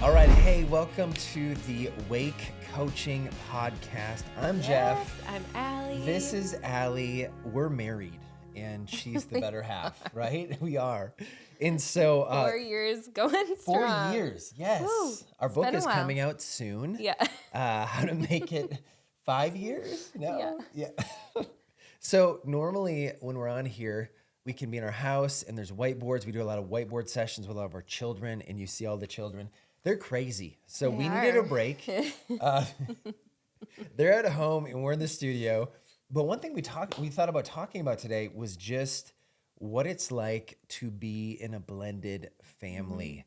All right, hey, welcome to the Wake Coaching Podcast. I'm Jeff. I'm Allie. This is Allie. We're married, and she's the better half, right? We are. And so 4 years going 4 strong. years, yes. Woo, Our book been a is while. coming out soon. Yeah. How to make it 5 years? No? Yeah. So normally when we're on here, we can be in our house and there's whiteboards. We do a lot of whiteboard sessions with all of our children, and you see all the children. They're crazy. So we needed a break. They're at home and we're in the studio. But one thing we thought about talking about today was just what it's like to be in a blended family.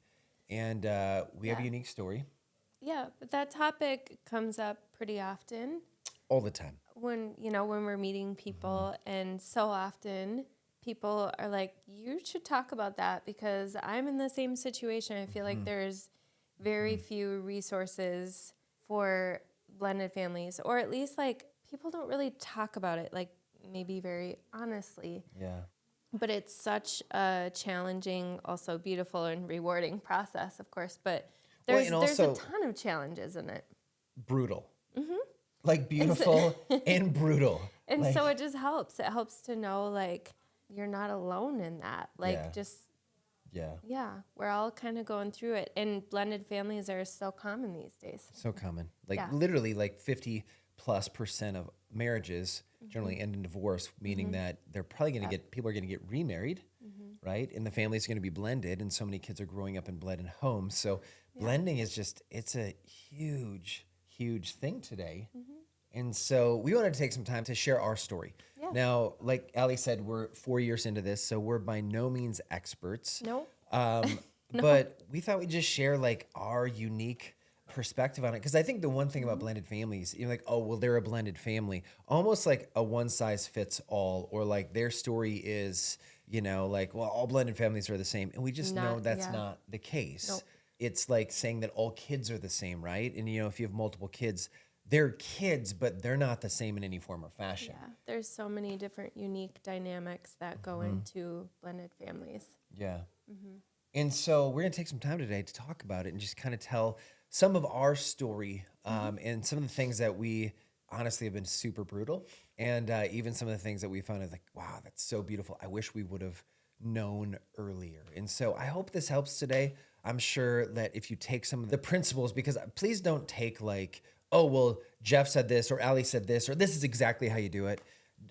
And we have a unique story Yeah, but that topic comes up pretty often all the time. when we're meeting people, and so often people are like, you should talk about that because I'm in the same situation. I feel like there's very few resources for blended families, or at least like people don't really talk about it, like maybe very honestly. Yeah. But it's such a challenging, also beautiful and rewarding process, of course. But there's and there's a also- ton of challenges in it. Brutal. Like beautiful and brutal. And Like- so it just helps. It helps to know, like, you're not alone in that. Like, Yeah. we're all kind of going through it. And blended families are so common these days. So common. Like Yeah. literally like 50+% of marriages generally end in divorce, meaning that they're probably going to people are going to get remarried, right? And the family's going to be blended, and so many kids are growing up in blended homes. So blending is it's a huge, huge thing today. And so we wanted to take some time to share our story. Yeah. Now, like Allie said, we're 4 years into this, so we're by no means experts. Nope. But we thought we'd just share like our unique perspective on it. Because I think the one thing about blended families, you're like, oh, well, they're a blended family. Almost like a one size fits all, or like their story is, like, well, all blended families are the same. And we just know that's not the case. Nope. It's like saying that all kids are the same, right? And, if you have multiple kids, they're kids, but they're not the same in any form or fashion. Yeah. There's so many different unique dynamics that go into blended families. Yeah. And so we're going to take some time today to talk about it and just kind of tell some of our story and some of the things that we honestly have been super brutal. And even some of the things that we found is like, wow, that's so beautiful. I wish we would have known earlier. And so I hope this helps today. I'm sure that if you take some of the principles, because please don't take like, oh, well, Jeff said this or Allie said this, or this is exactly how you do it.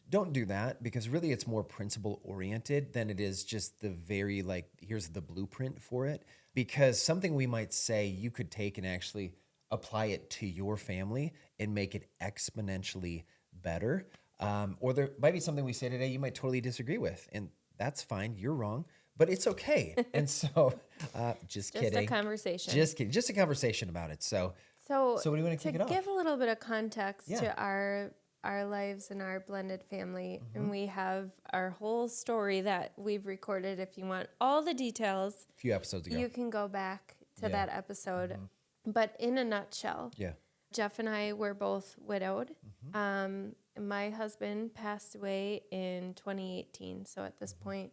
Don't do that, because really it's more principle oriented than it is just the very like, here's the blueprint for it. Because something we might say you could take and actually apply it to your family and make it exponentially better. Or there might be something we say today you might totally disagree with, and that's fine. You're wrong, but it's okay. And so just kidding. Just a conversation. Just kidding. Just a conversation about it. So what do you want to kick it off? To give a little bit of context Yeah. to our lives and our blended family, and we have our whole story that we've recorded. If you want all the details, A few episodes ago. you can go back to Yeah. that episode. But in a nutshell, Yeah. Jeff and I were both widowed. My husband passed away in 2018. So at this point,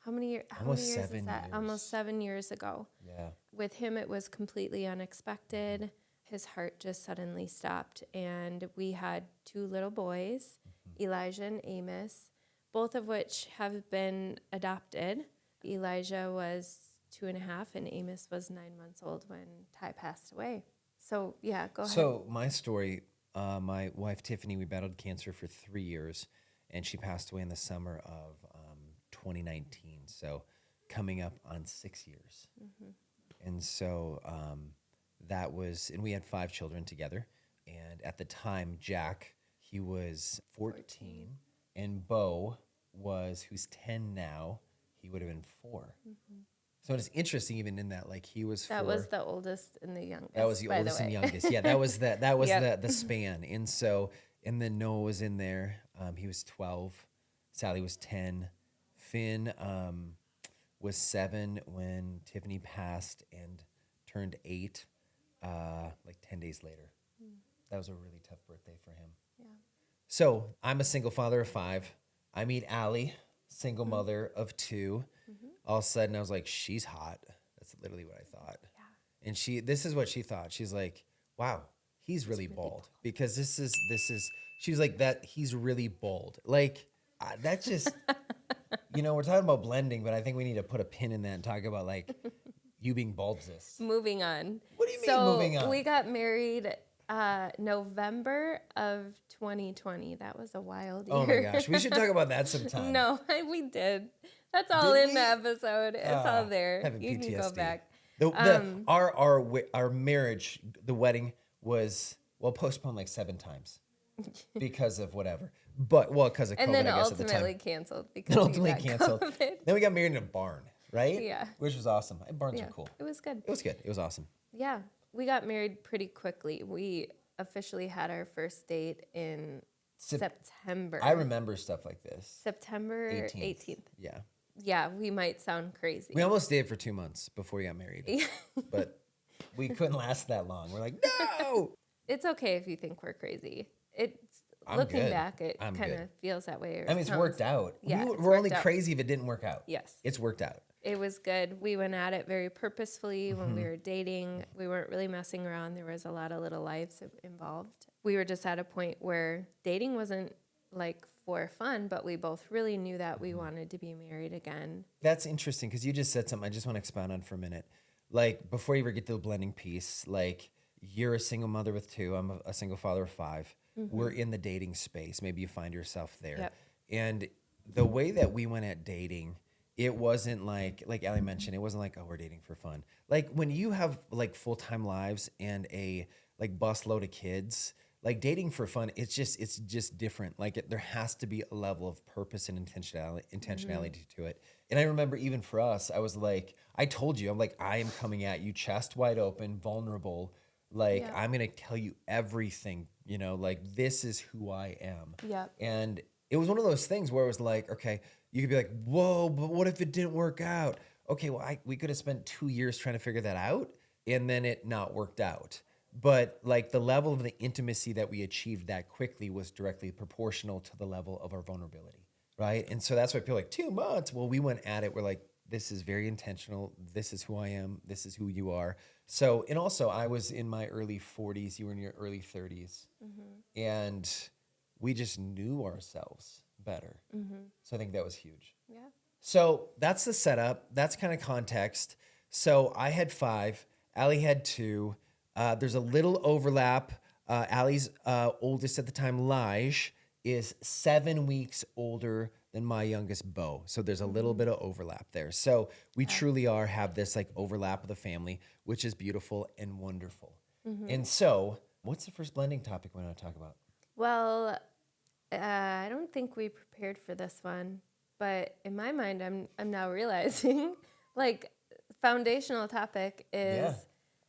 how many years Almost is 7 that? years. Almost 7 years ago. Yeah. With him, it was completely unexpected. His heart just suddenly stopped. And we had 2 little boys, Elijah and Amos, both of which have been adopted. Elijah was 2.5 and Amos was 9 months old when Ty passed away. So, yeah, go ahead. So my story, my wife Tiffany, we battled cancer for 3 years, and she passed away in the summer of 2019. So coming up on 6 years. And so that was, and we had 5 children together. And at the time, Jack, he was 14. And Bo who's 10 now, he would have been 4. So it's interesting, even in that, like he was. That was the oldest and the youngest. That was the by oldest way. and youngest. Yeah, that was Yep. the span. And so, and then Noah was in there. He was 12. Sally was 10. Finn was 7 when Tiffany passed and turned 8, like 10 days later. That was a really tough birthday for him. Yeah. So I'm a single father of 5. I meet Allie, single mother of 2. All of a sudden, I was like, she's hot. That's literally what I thought. And this is what she thought. She's like, wow, he's really bold because this is, she was like that. He's really bold. Like that's just, we're talking about blending, but I think we need to put a pin in that and talk about like you being baldness. Moving on. What do you mean moving on? We got married November of 2020. That was a wild year. Oh my gosh. We should talk about that sometime. No, we did. That's all Did in we? the episode. It's all there. Having You can go PTSD. back. Our marriage, the wedding was postponed like 7 times because of whatever. But because of COVID, And then I guess at the time. ultimately canceled because Then we ultimately got canceled. COVID. Then we got married in a barn, right? Yeah. Which was awesome. Barns Yeah, are cool. it was good. It was good. It was awesome. Yeah, we got married pretty quickly. We officially had our first date in September. I remember stuff like this. September 18th. 18th. Yeah. Yeah, we might sound crazy. We almost dated for 2 months before we got married. But we couldn't last that long. We're like, no. It's okay if you think we're crazy. It's I'm looking good. back, it I'm kind good. of feels that way. Or I mean, it's sounds- worked out. Yeah, it's we're only worked out. crazy if it didn't work out. Yes. It's worked out. It was good. We went at it very purposefully when we Mm-hmm. were dating. We weren't really messing around. There was a lot of little lives involved. We were just at a point where dating wasn't like for fun, but we both really knew that Mm-hmm. we wanted to be married again. That's interesting because you just said something I just want to expound on for a minute. Like, before you ever get to the blending piece, like, you're a single mother with 2. I'm a single father of 5. We're in the dating space. Maybe you find yourself there. Yep. And the way that we went at dating, it wasn't like Allie mentioned, it wasn't like, oh, we're dating for fun. Like, when you have like full-time lives and a like bus load of kids, like dating for fun, it's just different. Like there has to be a level of purpose and intentionality to it. And I remember even for us, I was like, I told you, I'm like, I am coming at you chest wide open, vulnerable. Like, Yeah. I'm going to tell you everything, like this is who I am. Yep. And it was one of those things where it was like, okay, you could be like, whoa, but what if it didn't work out? Okay, well, we could have spent 2 years trying to figure that out and then it not worked out. But like the level of the intimacy that we achieved that quickly was directly proportional to the level of our vulnerability, right? And so that's why people are like 2 months. Well, we went at it. We're like, this is very intentional. This is who I am. This is who you are. So, and also I was in my early 40s. You were in your early 30s. And we just knew ourselves better. So I think that was huge. Yeah. So that's the setup. That's kind of context. So I had 5. Allie had 2. There's a little overlap. Allie's oldest at the time, Lige, is 7 weeks older than my youngest, Bo. So there's a little bit of overlap there. So we truly have this like overlap of the family, which is beautiful and wonderful. And so, what's the first blending topic we want to talk about? Well, I don't think we prepared for this one, but in my mind, I'm now realizing, like, foundational topic is Yeah.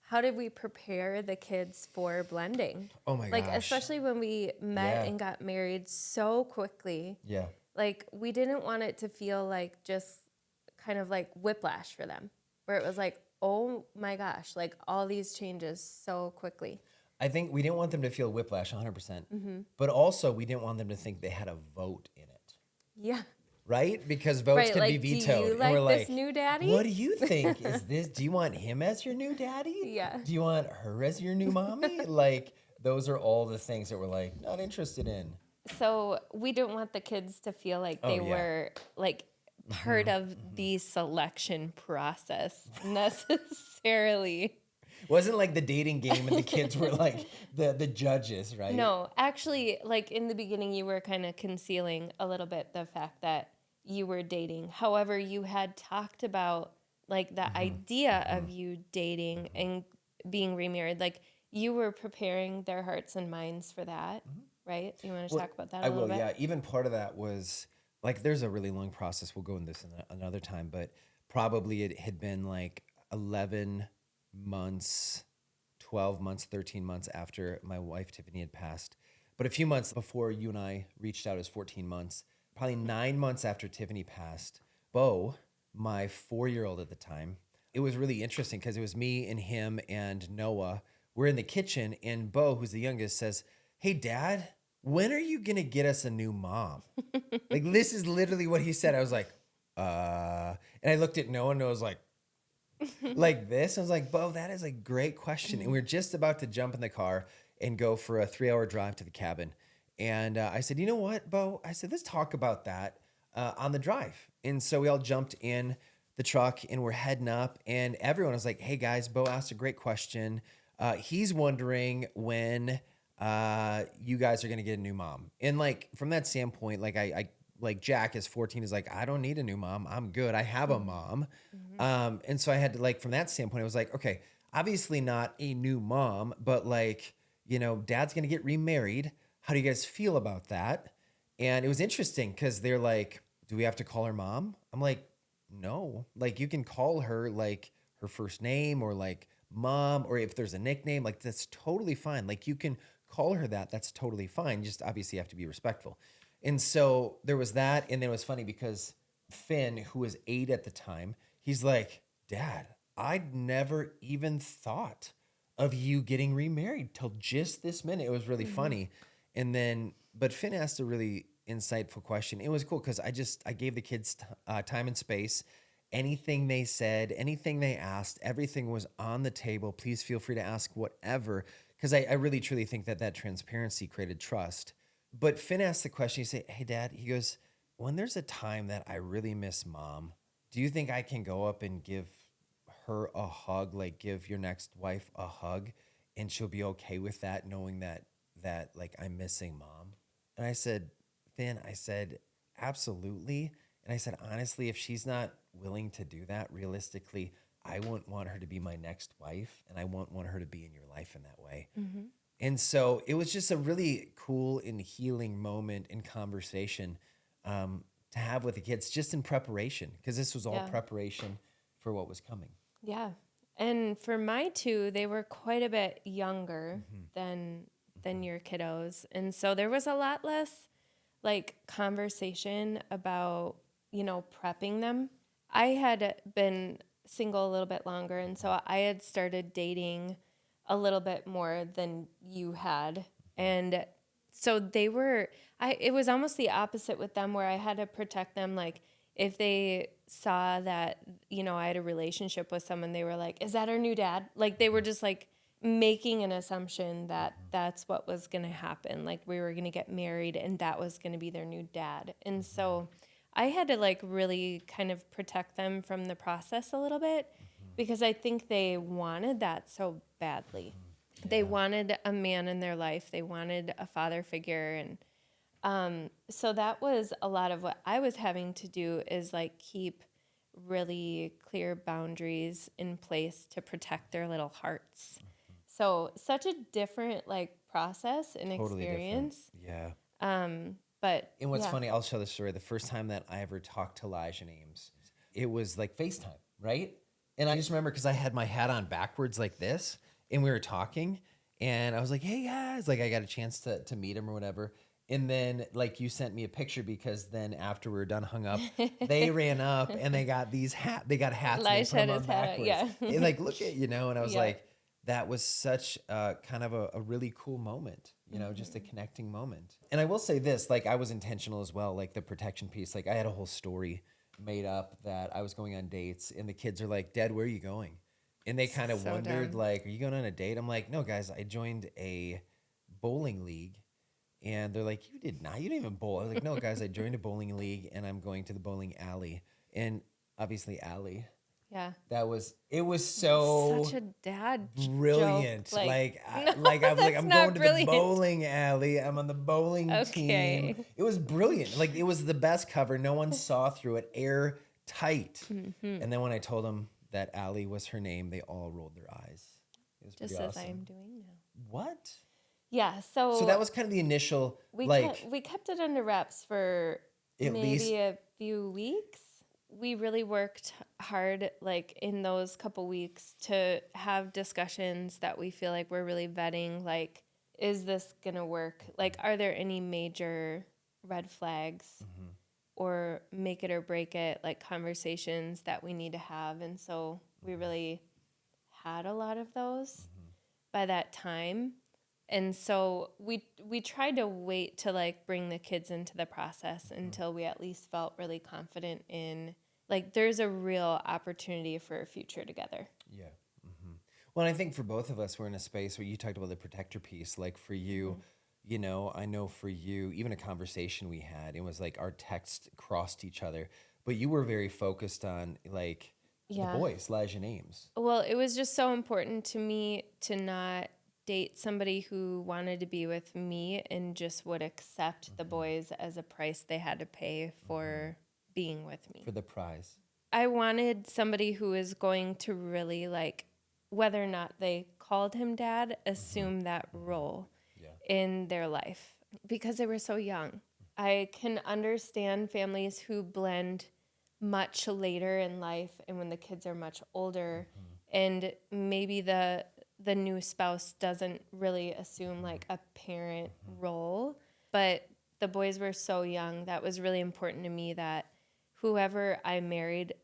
how did we prepare the kids for blending? Oh my Like, gosh. especially when we met Yeah. and got married so quickly. Yeah. Like, we didn't want it to feel like just kind of like whiplash for them, where it was like, oh my gosh, like all these changes so quickly. I think we didn't want them to feel whiplash 100%, Mm-hmm. but also we didn't want them to think they had a vote in it, Yeah. right? Because votes Right, can like, be do you vetoed. like and we're this like, new daddy? what do you think? Do you want him as your new daddy? Yeah. Do you want her as your new mommy? Like, those are all the things that we're like, not interested in. So we didn't want the kids to feel like they Oh, yeah. were like part of the selection process necessarily. Wasn't like the dating game and the kids were like the judges, right? No, actually, like in the beginning, you were kind of concealing a little bit the fact that you were dating. However, you had talked about like the idea of you dating and being remarried. Like you were preparing their hearts and minds for that, right? You want to talk about that a I little will, bit? yeah. Even part of that was like, there's a really long process. We'll go into this another time, but probably it had been like 11 months, 12 months, 13 months after my wife Tiffany had passed. But a few months before you and I reached out, it was 14 months. Probably 9 months after Tiffany passed, Bo, my 4-year-old at the time, it was really interesting because it was me and him and Noah. We're in the kitchen and Bo, who's the youngest, says, "Hey, Dad, when are you going to get us a new mom?" Like, this is literally what he said. I was like, and I looked at Noah and Noah was like, like this. I was like, Bo, that is a great question. And we are just about to jump in the car and go for a 3 hour drive to the cabin. And I said, you know what, Bo? I said, let's talk about that on the drive. And so we all jumped in the truck and we're heading up. And everyone was like, hey guys, Bo asked a great question. He's wondering when you guys are going to get a new mom. And like from that standpoint, like I like Jack is 14 is like, I don't need a new mom. I'm good. I have a mom. And so I had to like, from that standpoint, I was like, okay, obviously not a new mom, but like, you know, dad's going to get remarried. How do you guys feel about that? And it was interesting because they're like, do we have to call her mom? I'm like, no, like you can call her like her first name or like mom, or if there's a nickname, like that's totally fine. Like you can call her that. That's totally fine. Just obviously you have to be respectful. And so there was that. And then it was funny because Finn, who was 8 at the time, he's like, Dad, I'd never even thought of you getting remarried till just this minute. It was really funny. And then, but Finn asked a really insightful question. It was cool because I gave the kids time and space. Anything they said, anything they asked, everything was on the table. Please feel free to ask whatever. Because I really truly think that transparency created trust. But Finn asked the question, he said, hey, Dad, he goes, when there's a time that I really miss mom, do you think I can go up and give her a hug, like give your next wife a hug, and she'll be okay with that, knowing that like I'm missing mom? And I said, Finn, I said, absolutely. And I said, honestly, if she's not willing to do that, realistically, I wouldn't want her to be my next wife, and I won't want her to be in your life in that way. And so it was just a really cool and healing moment in conversation to have with the kids, just in preparation, because this was all Yeah. preparation for what was coming. Yeah. And for my two, they were quite a bit younger than your kiddos. And so there was a lot less like conversation about, you know, prepping them. I had been single a little bit longer, and so I had started dating a little bit more than you had. And so they were it was almost the opposite with them, where I had to protect them. Like if they saw that, you know, I had a relationship with someone, they were like, is that our new dad? Like they were just like making an assumption that that's what was going to happen. Like we were going to get married and that was going to be their new dad. And so I had to like really kind of protect them from the process a little bit, because I think they wanted that so badly. They wanted a man in their life. They wanted a father figure. And so that was a lot of what I was having to do, is like keep really clear boundaries in place to protect their little hearts. So such a different like process and Totally different. experience. Yeah. But And what's yeah. funny, I'll share the story. The first time that I ever talked to Elijah and Ames, it was like FaceTime, right? And I just remember because I had my hat on backwards like this, and we were talking, and I was like, hey guys, like I got a chance to meet him or whatever. And then like you sent me a picture, because then after we were done hung up, they ran up and they got hats and they Elijah put them had on his hat on, backwards. yeah. And like, look at, you know, and I was Yeah. like, that was such kind of a really cool moment, you know, just a connecting moment. And I will say this, like I was intentional as well, like the protection piece. Like I had a whole story made up that I was going on dates, and the kids are like, Dad, where are you going? And they kind of So wondered, dumb. like, are you going on a date? I'm like, no, guys, I joined a bowling league. And they're like, you did not, you didn't even bowl. I was like, no, guys, I joined a bowling league and I'm going to the bowling alley. And obviously, alley. Yeah. It was so Such a dad brilliant. joke. Like, No, that's I'm not going to the brilliant. bowling alley. I'm on the bowling Okay. team. It was brilliant. Like, it was the best cover. No one saw through it. Airtight. Mm-hmm. And then when I told them that Allie was her name, they all rolled their eyes. It was Just pretty as I awesome. am doing now. What? Yeah. So that was kind of the initial, We kept it under wraps for at maybe least a few weeks. We really worked hard, like in those couple weeks, to have discussions that we feel like we're really vetting. Like, is this gonna work? Like, are there any major red flags or make it or break it, like conversations that we need to have? And so we really had a lot of those by that time. And so we tried to wait to like bring the kids into the process until we at least felt really confident in like there's a real opportunity for a future together. Yeah. Well, I think for both of us, we're in a space where you talked about the protector piece. Like for you, you know, I know for you, even a conversation we had, it was like our texts crossed each other, but you were very focused on like the Yeah. boys, Lige and Ames. Well, it was just so important to me to not date somebody who wanted to be with me and just would accept the boys as a price they had to pay for being with me. For the prize. I wanted somebody who is going to really like, whether or not they called him dad, assume that role in their life because they were so young. I can understand families who blend much later in life and when the kids are much older and maybe the new spouse doesn't really assume like a parent role, but the boys were so young that was really important to me that whoever I married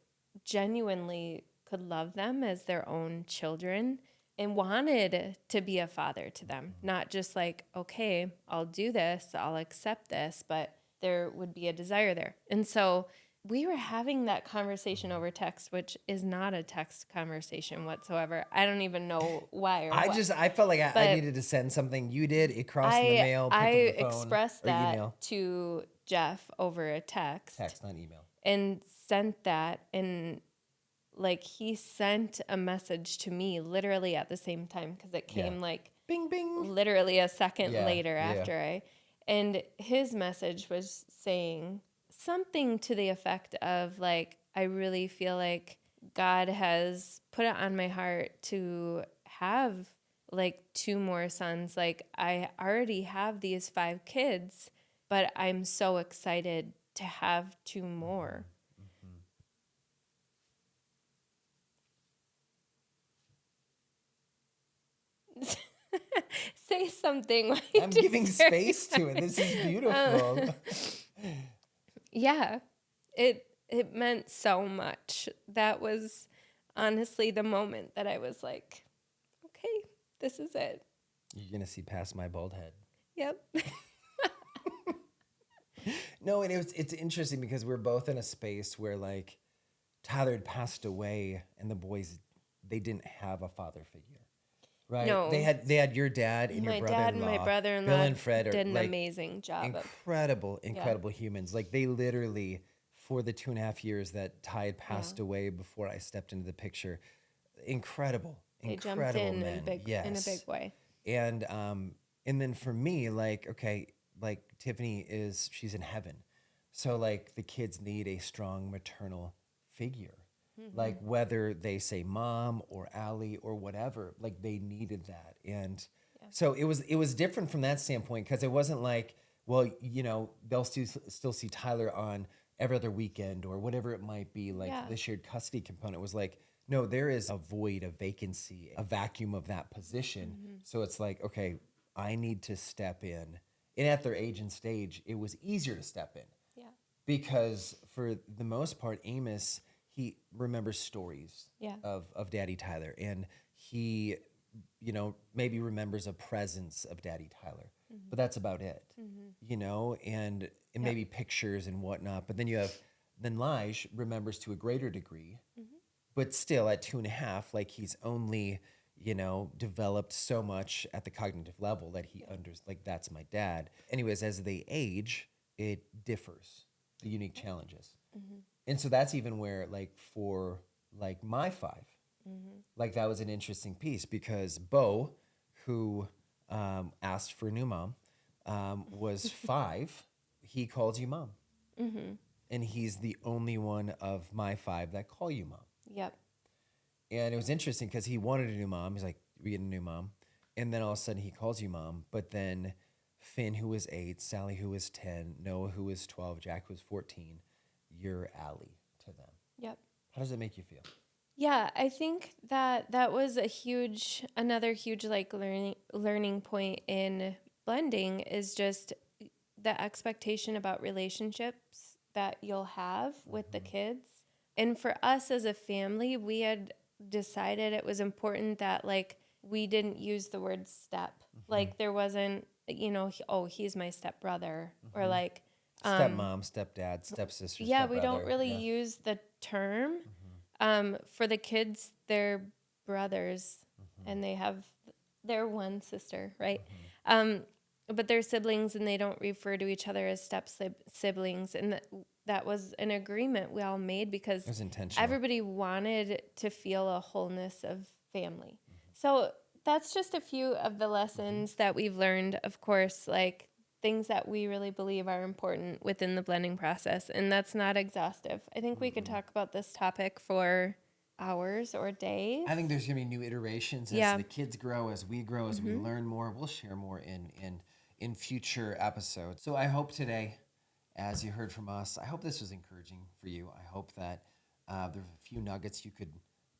genuinely could love them as their own children and wanted to be a father to them. Not just like, okay, I'll do this, I'll accept this, but there would be a desire there. And so we were having that conversation over text, which is not a text conversation whatsoever. I don't even know why or what. I felt like I But needed to send something. You did. It crossed in the mail. Picked I up the phone, expressed or that email. to Jeff over a text Text, not email. and sent that, and like he sent a message to me literally at the same time because it came like Bing, bing. literally a second Yeah, later yeah. after and his message was saying something to the effect of like, I really feel like God has put it on my heart to have like 2 more sons. Like I already have these 5 kids, but I'm so excited to have 2 more. Say something. Why you I'm just giving staring space at to it. me? This is beautiful. Yeah, it meant so much. That was honestly the moment that I was like, okay, this is it. You're gonna see past my bald head. Yep. No, and it's interesting because we're both in a space where like Tyler had passed away, and the boys they didn't have a father figure, right? No. They had your dad and My your dad and brother-in-law. my brother-in-law Bill and Fred are did an like amazing job of incredible humans. Like they literally, for the 2.5 years that Ty had passed away before I stepped into the picture, incredible they jumped incredible in men. in a big way. And then for me, like, okay, like Tiffany she's in heaven. So like the kids need a strong maternal figure. Like whether they say mom or Allie or whatever, like they needed that. And so it was different from that standpoint because it wasn't like, well, you know, they'll still see Tyler on every other weekend or whatever it might be, like Yeah. the shared custody component was like, no, there is a void, a vacancy, a vacuum of that position. So it's like, okay, I need to step in. And at their age and stage, it was easier to step in Yeah. because for the most part, Amos, he remembers stories Yeah. of Daddy Tyler, and he, you know, maybe remembers a presence of Daddy Tyler, but that's about it, you know, and maybe pictures and whatnot. But then then Lige remembers to a greater degree, but still at 2.5, like he's only, you know, developed so much at the cognitive level that he like that's my dad. Anyways, as they age, it differs, the unique challenges. And so that's even where like for like my 5, like that was an interesting piece because Bo, who asked for a new mom, was 5. He calls you mom. And he's the only one of my 5 that call you mom. Yep. And it was interesting because he wanted a new mom. He's like, we get a new mom. And then all of a sudden he calls you mom. But then Finn, who was 8, Sally, who was 10, Noah, who was 12, Jack, who was 14, you're Allie to them. Yep. How does it make you feel? Yeah, I think that was another huge like learning point in blending is just the expectation about relationships that you'll have with the kids. And for us as a family, we had decided it was important that like we didn't use the word step. Like there wasn't, you know, he's my stepbrother or like Stepmom, stepdad, stepsister, yeah, we don't stepbrother. really use term. For the kids, they're brothers, and they're one sister, right? But they're siblings, and they don't refer to each other as siblings. And that was an agreement we all made because It was intentional. everybody wanted to feel a wholeness of family. So that's just a few of the lessons that we've learned, of course, like things that we really believe are important within the blending process. And that's not exhaustive. I think we could talk about this topic for hours or days. I think there's gonna be new iterations as Yeah. the kids grow, as we grow, as we learn more. We'll share more in future episodes. So I hope today, as you heard from us, I hope this was encouraging for you. I hope that there's a few nuggets you could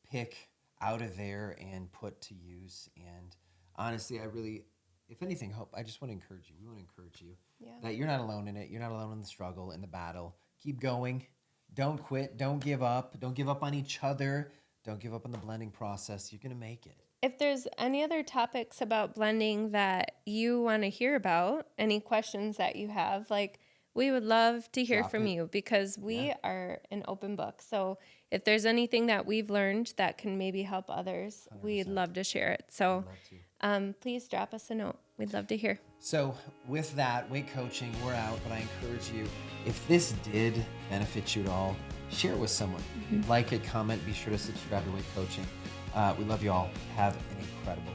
pick out of there and put to use. And honestly, I really, if anything, hope I just want to encourage you. We want to encourage you that you're not alone in it. You're not alone in the struggle, in the battle. Keep going. Don't quit. Don't give up. Don't give up on each other. Don't give up on the blending process. You're going to make it. If there's any other topics about blending that you want to hear about, any questions that you have, like we would love to hear Drop from it. you because we are an open book. So if there's anything that we've learned that can maybe help others, we'd love to share it. So please drop us a note. We'd love to hear. So with that, weight coaching, we're out. But I encourage you, if this did benefit you at all, share it with someone. Like it, comment, be sure to subscribe to Weight Coaching. We love you all. Have an incredible